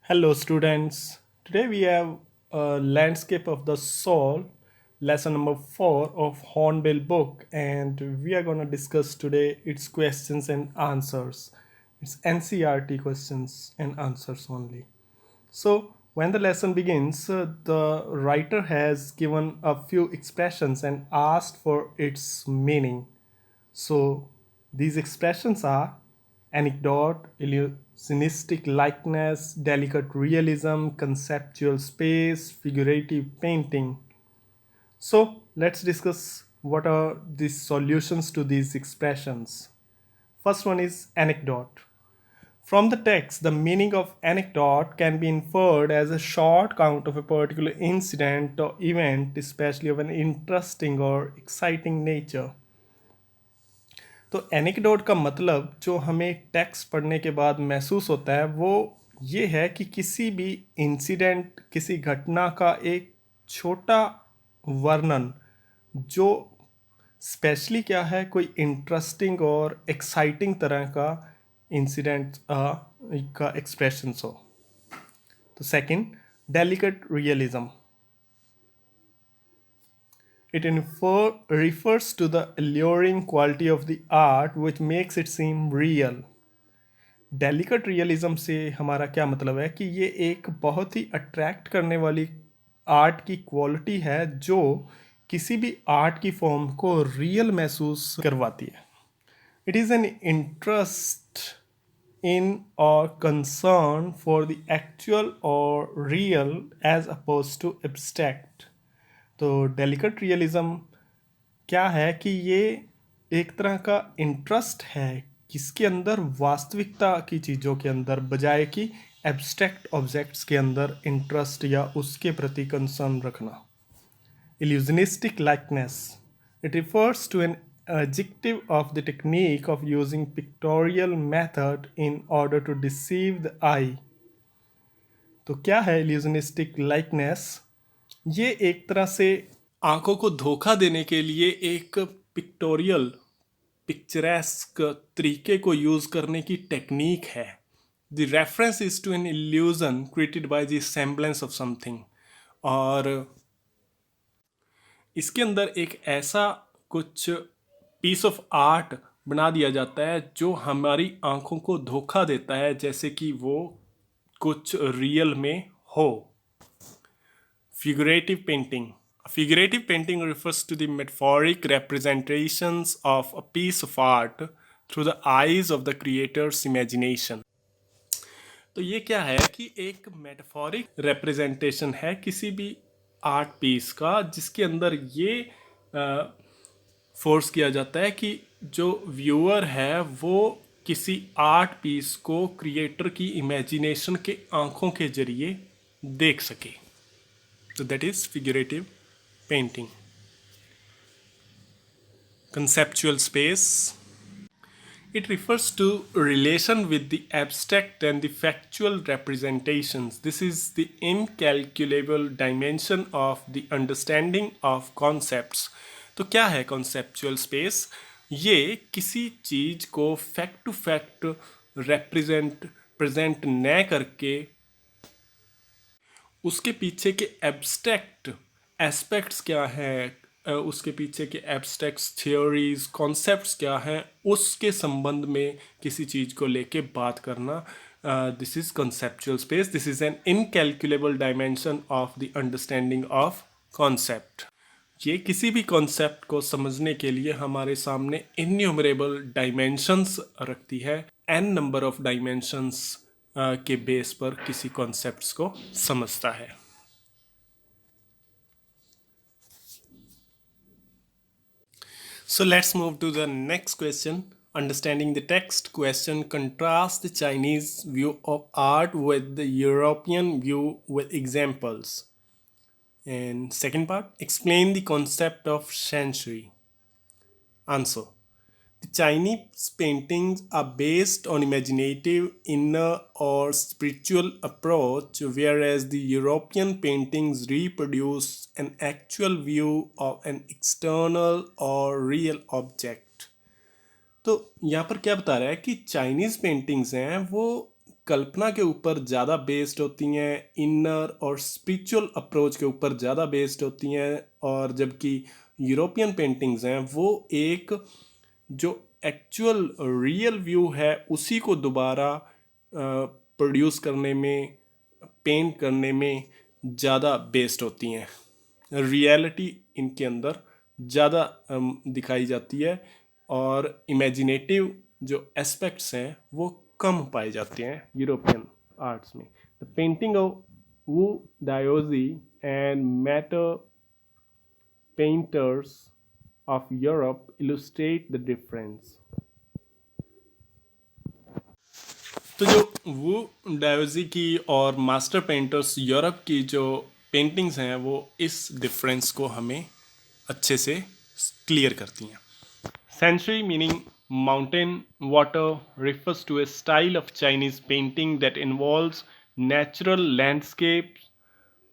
Hello, students. Today we have a landscape of the soul, lesson number 4 of Hornbill book, and we are going to discuss today its questions and answers. It's NCRT questions and answers only. So, when the lesson begins, the writer has given a few expressions and asked for its meaning. So these expressions are anecdote, illusionistic likeness, delicate realism, conceptual space, figurative painting. So let's discuss what are the solutions to these expressions. First one is anecdote. From the text, the meaning of anecdote can be inferred as a short account of a particular incident or event, especially of an interesting or exciting nature. तो anecdote का मतलब जो हमें text पढ़ने के बाद महसूस होता है वो ये है कि किसी भी इंसिडेंट किसी घटना का एक छोटा वर्णन जो स्पेशली क्या है कोई इंटरेस्टिंग और एक्साइटिंग तरह का इंसिडेंट का एक्सप्रेशंस हो. तो second, delicate realism. It refers to the alluring quality of the art which makes it seem real. Delicate realism से हमारा क्या मतलब है कि ये एक बहुत ही अट्रैक्ट करने वाली आर्ट की क्वालिटी है जो किसी भी आर्ट की फॉर्म को रियल महसूस करवाती है. It is an interest in or concern for the actual or real as opposed to abstract. तो डेलिकेट रियलिज्म क्या है कि ये एक तरह का इंटरेस्ट है किसके अंदर वास्तविकता की चीज़ों के अंदर बजाय कि एब्स्ट्रैक्ट ऑब्जेक्ट्स के अंदर इंटरेस्ट या उसके प्रति कंसर्न रखना. Illusionistic likeness. It refers to an adjective of the technique of using pictorial method in order to deceive the eye. तो क्या है illusionistic likeness? ये एक तरह से आंखों को धोखा देने के लिए एक पिक्टोरियल पिक्चरेस्क तरीके को यूज करने की टेक्निक है. The reference is to an illusion created by the semblance of something. और इसके अंदर एक ऐसा कुछ पीस ऑफ आर्ट बना दिया जाता है जो हमारी आंखों को धोखा देता है जैसे कि वो कुछ रियल में हो. Figurative painting. A figurative painting refers to the metaphoric representations of a piece of art through the eyes of the creator's imagination. तो ये क्या है कि एक मेटाफोरिक रिप्रेजेंटेशन है किसी भी आर्ट पीस का जिसके अंदर ये फोर्स किया जाता है कि जो व्यूअर है वो किसी आर्ट पीस को क्रिएटर की इमेजिनेशन के आंखों के जरिए देख सके. So that is figurative painting. Conceptual space. It refers to relation with the abstract and the factual representations. This is the incalculable dimension of the understanding of concepts. तो क्या है conceptual space? ये किसी चीज को फैक्ट टू फैक्ट प्रेजेंट न करके उसके पीछे के एब्स्ट्रैक्ट एस्पेक्ट्स क्या हैं, उसके पीछे के एब्स्ट्रैक्ट थियोरीज कॉन्सेप्ट्स क्या हैं उसके संबंध में किसी चीज़ को लेके बात करना. This is conceptual space. This is an incalculable dimension of the understanding of concept. ये किसी भी कॉन्सेप्ट को समझने के लिए हमारे सामने इन्यूमरेबल डायमेंशंस रखती है. एन नंबर ऑफ डायमेंशंस के बेस पर किसी कॉन्सेप्ट्स को समझता है. So let's move to the next question. Understanding the text question, contrast the Chinese view of art with the European view with examples. And second part, explain the concept of shanxi. Answer. The Chinese paintings are based on imaginative, inner or spiritual approach, whereas the European paintings reproduce an actual view of an external or real object. तो यहाँ पर क्या बता रहा है कि Chinese paintings हैं वो कल्पना के ऊपर ज़्यादा बेस्ड होती हैं, इनर और स्पिरिचुअल अप्रोच के ऊपर ज़्यादा बेस्ड होती हैं, और जबकि यूरोपियन पेंटिंग्स हैं वो एक जो एक्चुअल रियल व्यू है उसी को दोबारा प्रोड्यूस करने में, पेंट करने में ज़्यादा बेस्ड होती हैं। रियलिटी इनके अंदर ज़्यादा दिखाई जाती है, और इमेजिनेटिव जो एस्पेक्ट्स हैं वो कम पाए जाते हैं यूरोपियन आर्ट्स में। The painting of Wu Daozi and master painters of Europe illustrate the difference. तो जो वो डायोजी की और मास्टर पेंटर्स यूरोप की जो पेंटिंग्स हैं वो इस डिफरेंस को हमें अच्छे से क्लियर करती हैं। Century meaning mountain water refers to a style of Chinese painting that involves natural landscapes.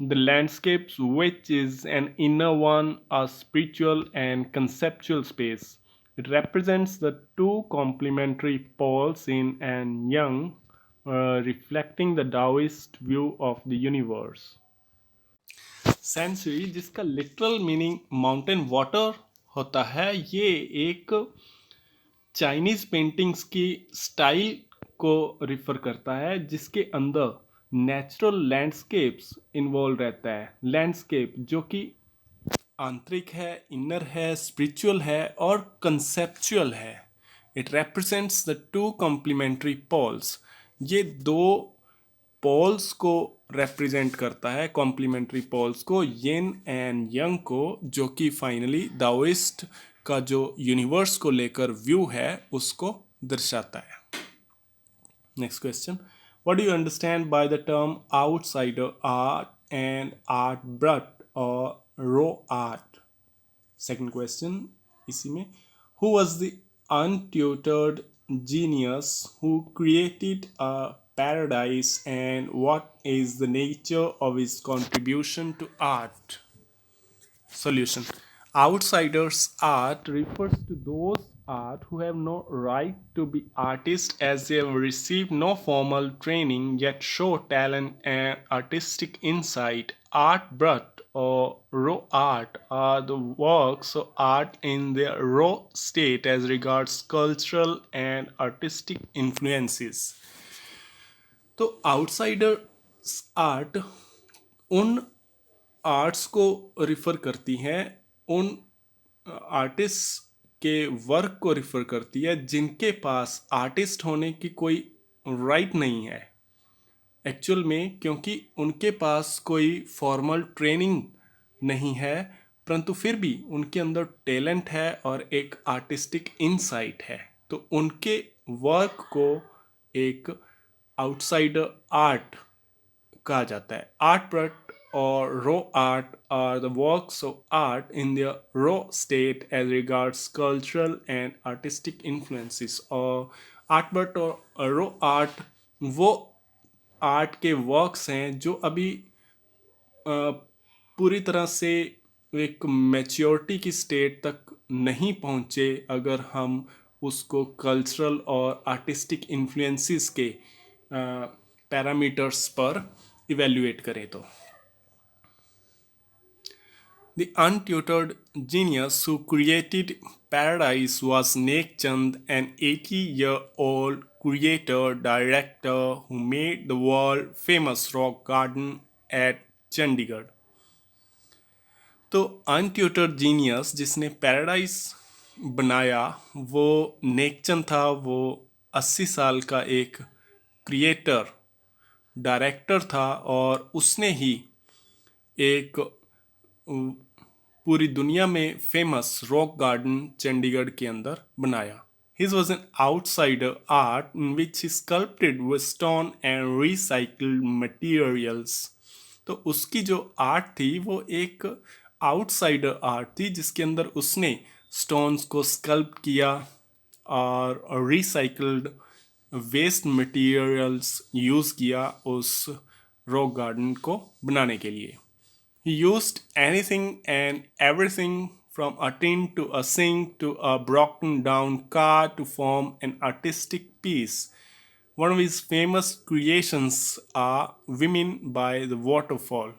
The landscapes, which is an inner one, a spiritual and conceptual space. It represents the two complementary poles yin and yang, reflecting the Taoist view of the universe. Century, जिसका literal meaning mountain water होता है, ये एक Chinese paintings की style को refer करता है जिसके अंदर नेचुरल लैंडस्केप्स इन्वॉल्व रहता है। लैंडस्केप जो कि आंतरिक है, इनर है, स्पिरिचुअल है और कंसेप्चुअल है। It represents the two complementary poles. ये दो पोल्स को रिप्रेजेंट करता है, कॉम्प्लीमेंट्री पोल्स को, यिन एंड यंग को, जो कि फाइनली दाओइस्ट का जो यूनिवर्स को लेकर व्यू है उसको दर्शाता है। Next question, what do you understand by the term outsider art and art brought और रो आर्ट? सेकंड क्वेश्चन इसी में, who was the untutored genius who created a paradise and what is the nature of his contribution to art? Solution, outsiders art refers to those art who have no right to be artists as they have received no formal training yet show talent and artistic insight. Art brut or raw art are the works of art in their raw state as regards cultural and artistic influences. तो outsider art उन arts को refer करती हैं, उन artist के work को refer करती है जिनके पास आर्टिस्ट होने की कोई राइट नहीं है एक्चुअल में, क्योंकि उनके पास कोई फॉर्मल ट्रेनिंग नहीं है, परंतु फिर भी उनके अंदर टैलेंट है और एक आर्टिस्टिक इनसाइट है। तो उनके वर्क को एक आउटसाइडर आर्ट कहा जाता है। Art brought or raw art are the works of art in their raw state as regards cultural and artistic influences। और आर्ट बट और raw art वो आर्ट के वर्क्स हैं जो अभी पूरी तरह से एक मैच्योरिटी की स्टेट तक नहीं पहुँचे, अगर हम उसको कल्चरल और आर्टिस्टिक इन्फ्लुएंसेस के पैरामीटर्स पर इवेल्युएट करें तो। The untutored genius who created Paradise was Nek Chand, an 80-year-old creator director who made the world famous rock garden at Chandigarh। तो अनट्यूटर्ड जीनियस जिसने पैराडाइज बनाया वो नेकचंद था। वो 80 साल का एक क्रिएटर डायरेक्टर था और उसने ही एक पूरी दुनिया में फेमस रॉक गार्डन चंडीगढ़ के अंदर बनाया। His was an outsider art in which he sculpted with stone and recycled materials। तो उसकी जो आर्ट थी वो एक आउटसाइडर आर्ट थी जिसके अंदर उसने स्टोन्स को स्कल्प किया और रिसाइकल्ड वेस्ट मटेरियल्स यूज़ किया उस रॉक गार्डन को बनाने के लिए। He used anything and everything from a tin to a sink to a broken down car to form an artistic piece one of his famous creations are women by the waterfall.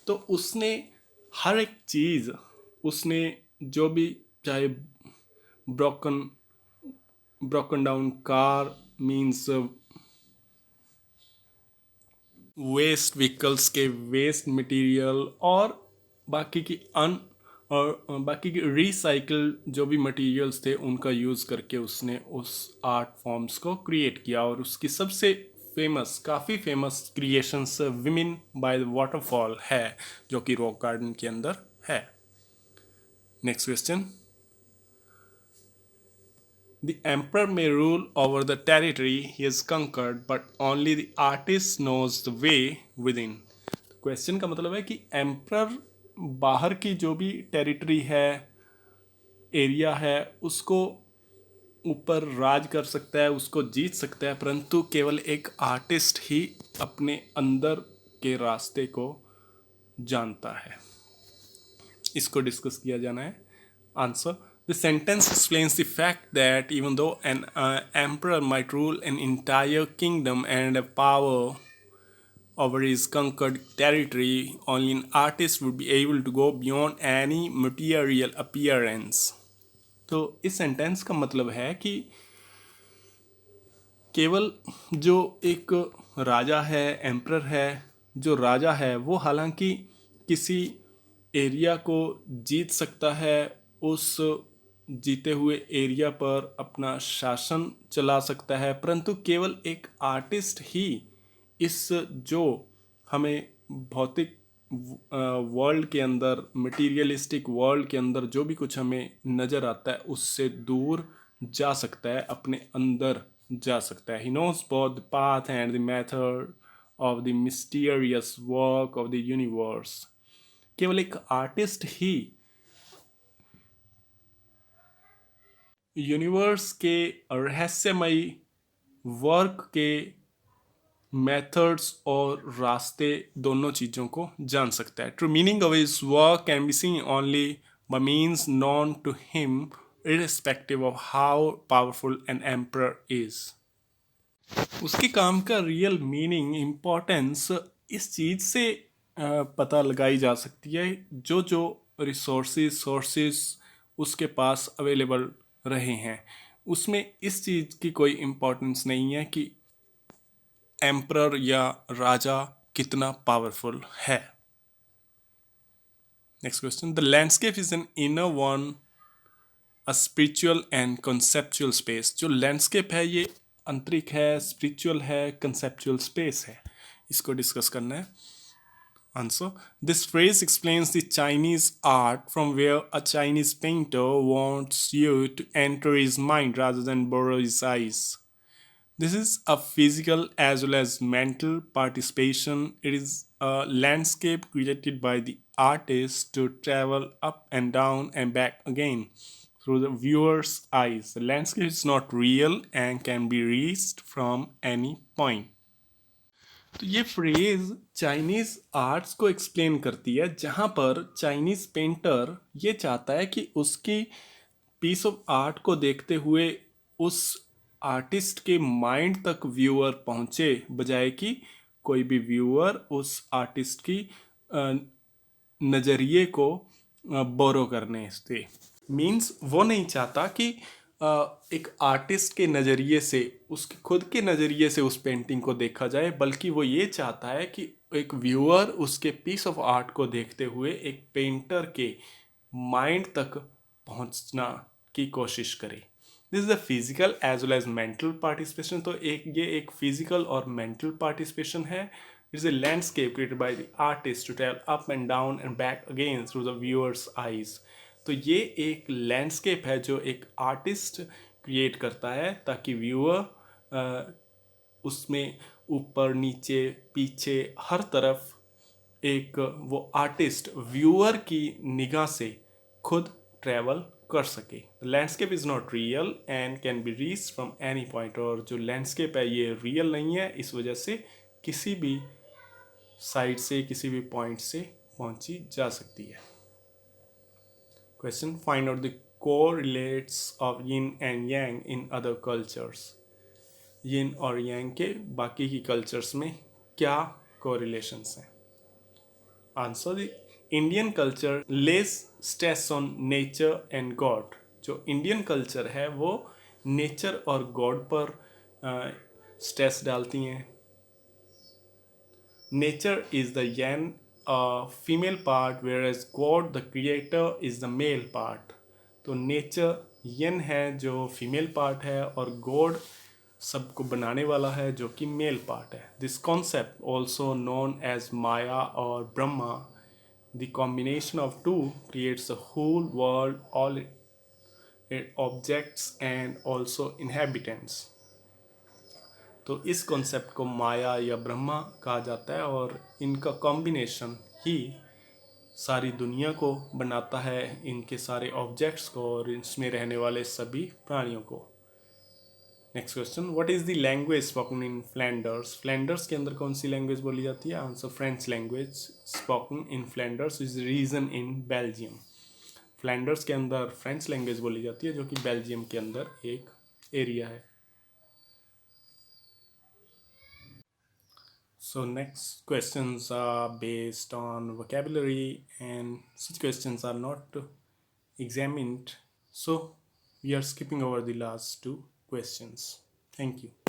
तो उसने हर एक चीज, उसने जो भी, चाहे broken broken down car means waste vehicles के waste material, और बाकी की अन और बाकी की रिसाइकल जो भी मटेरियल्स थे उनका यूज़ करके उसने उस आर्ट फॉर्म्स को क्रिएट किया। और उसकी सबसे फेमस, काफ़ी famous creations women by the waterfall है, जो कि रॉक गार्डन के अंदर है। Next question, The emperor may rule over the territory he has conquered, but only the artist knows the way within. Question का मतलब है कि एम्प्रर बाहर की जो भी टेरिटरी है, एरिया है, उसको ऊपर राज कर सकता है, उसको जीत सकता है, परंतु केवल एक आर्टिस्ट ही अपने अंदर के रास्ते को जानता है। इसको डिस्कस किया जाना है। Answer, the sentence explains the fact that even though an emperor might rule an entire kingdom and have power over his conquered territory, only an artist would be able to go beyond any material appearance. तो इस sentence का मतलब है कि केवल जो एक राजा है, एम्परर है, जो राजा है वो हालांकि किसी एरिया को जीत सकता है, उस जीते हुए एरिया पर अपना शासन चला सकता है, परंतु केवल एक आर्टिस्ट ही इस जो हमें भौतिक वर्ल्ड के अंदर, मटीरियलिस्टिक वर्ल्ड के अंदर जो भी कुछ हमें नज़र आता है उससे दूर जा सकता है, अपने अंदर जा सकता है। He knows both the path and the method of the mysterious work of the universe. केवल एक आर्टिस्ट ही यूनिवर्स के रहस्यमयी वर्क के मेथड्स और रास्ते, दोनों चीज़ों को जान सकता है। True meaning of his work can be seen only by means known to him, irrespective of how powerful an emperor is. उसके काम का रियल मीनिंग, इम्पोर्टेंस इस चीज़ से पता लगाई जा सकती है जो जो सोर्सेस उसके पास अवेलेबल रहे हैं, उसमें इस चीज़ की कोई इम्पोर्टेंस नहीं है कि एम्परर या राजा कितना पावरफुल है। Next question, the landscape is an inner one, a spiritual and conceptual space. जो लैंडस्केप है ये आंतरिक है, स्पिरिचुअल है, कंसेप्चुअल स्पेस है। इसको डिस्कस करना है। Answer, this phrase explains the Chinese art from where a Chinese painter wants you to enter his mind rather than borrow his eyes. This is a physical as well as mental participation. It is a landscape created by the artist to travel up and down and back again through the viewer's eyes. The landscape is not real and can be reached from any point. तो ये phrase Chinese arts को explain करती है, जहाँ पर Chinese painter ये चाहता है कि उसकी पीस ऑफ आर्ट को देखते हुए उस आर्टिस्ट के माइंड तक व्यूअर पहुंचे, बजाय कि कोई भी व्यूअर उस आर्टिस्ट की नज़रिए को बोरो करने से। मीन्स वो नहीं चाहता कि एक आर्टिस्ट के नज़रिए से, उसके खुद के नज़रिए से उस पेंटिंग को देखा जाए, बल्कि वो ये चाहता है कि एक व्यूअर उसके पीस ऑफ आर्ट को देखते हुए एक पेंटर के माइंड तक पहुंचना की कोशिश करे। This is the physical as well as mental participation. तो ये एक फिजिकल और मेंटल पार्टिसिपेशन है। It is a landscape created by the artist to travel up and down and back again through the viewer's eyes. तो ये एक landscape है जो एक आर्टिस्ट क्रिएट करता है ताकि व्यूअर उसमें ऊपर, नीचे, पीछे, हर तरफ एक वो आर्टिस्ट व्यूअर की निगाह से खुद ट्रैवल कर सके। Landscape is not real and can be reach from any point. और जो लैंडस्केप है ये रियल नहीं है, इस वजह से किसी भी साइड से, किसी भी पॉइंट से पहुंची जा सकती है। Question, find out the correlates of yin and yang in other cultures. Yin और यांग के बाकी की कल्चर्स में क्या कोरिलेशंस हैं? Answer: the Indian culture lays stress on nature and God. जो इंडियन कल्चर है वो नेचर और गॉड पर स्ट्रेस डालती हैं। Nature is the yin female part, whereas God the creator is the male part. तो nature yin है जो फीमेल पार्ट है और गॉड सबको बनाने वाला है जो कि मेल पार्ट है। This concept also known as Maya और Brahma, the combination of two creates the whole world, all objects and also inhabitants. तो इस कॉन्सेप्ट को माया या ब्रह्मा कहा जाता है और इनका कॉम्बिनेशन ही सारी दुनिया को बनाता है, इनके सारे ऑब्जेक्ट्स को और इसमें रहने वाले सभी प्राणियों को। Next question, what is the language spoken in Flanders? Flanders के अंदर कौन सी लैंग्वेज बोली जाती है? आंसर: French language spoken in Flanders is region in Belgium. Flanders के अंदर फ्रेंच लैंग्वेज बोली जाती है जो कि बेल्जियम के अंदर एक एरिया है। So next questions are based on vocabulary, and such questions are not examined. So we are skipping over the last two questions. Thank you.